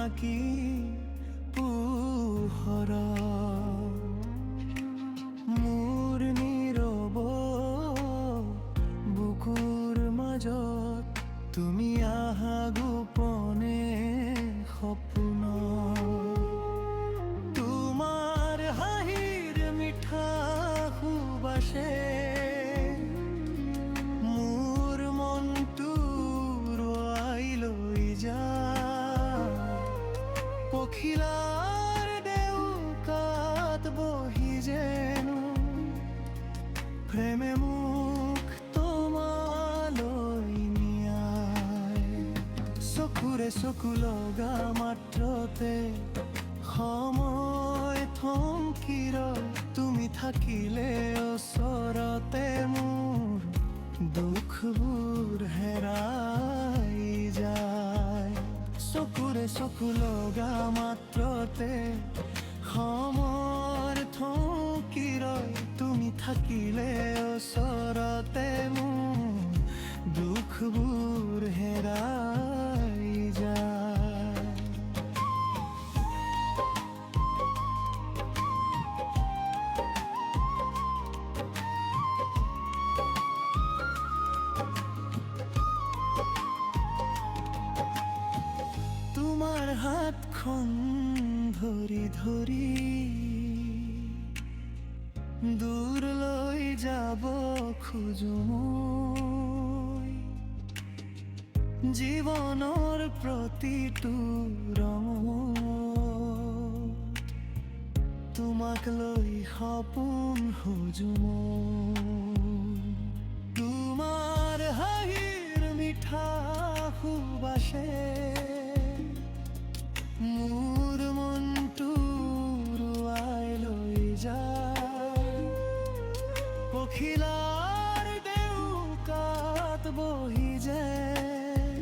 জোনাকি পোহৰ মোৰ নীৰৱ বুকুৰ মাজত তুমি আহা গোপনে সপোন তোমাৰ হাঁহিৰ মিঠা সুবাসে মোৰ মনটো ৰোৱাই লৈ যায় পখিলাৰ ডেউকাত বহি যেনো প্ৰেমে মোক তোমালৈ নিয়াই চকুৰে চকু লগা মাত্ৰতে সময় থমকি ৰয় তুমি থাকিলে ওচৰতে মোৰ দুখবোৰ হেৰাই যায় চকুৰে চকু লগা মাত্ৰতে সময় থমকি ৰয় তুমি থাকিলে ওচৰতে মোৰ দুখবোৰ হেৰাই যায় তোমাৰ হাতখন ধৰি ধৰি দূৰলৈ যাব খোজো মই জীৱনৰ প্ৰতিটো ৰঙত তোমাক লৈ সপোন সজো মই তোমাৰ হাঁহিৰ মিঠা সুবাসে মোৰ মনটো ৰোৱাই লৈ যায় পখিলাৰ ডেউকাত বহি যায়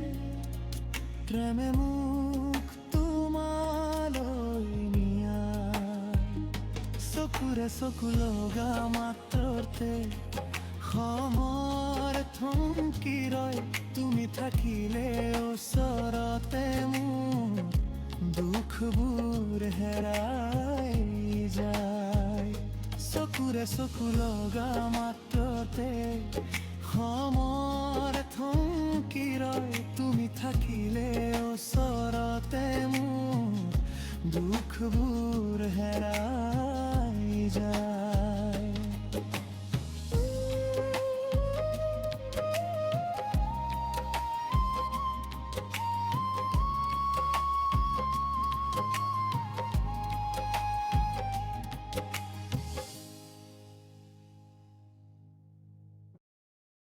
প্ৰেমে মোক তোমালৈ নিয়াই চকুৰে চকু লগা মাত্ৰতে সময় থমকি ৰয় তুমি থাকিলে ওচৰতে মোৰ দুখবোৰ হেৰাই যায় চকুৰে চকু লগা মাত্ৰতে সময় থমকি ৰয় তুমি থাকিলে ওচৰতে মোৰ দুখবোৰ হেৰাই যায়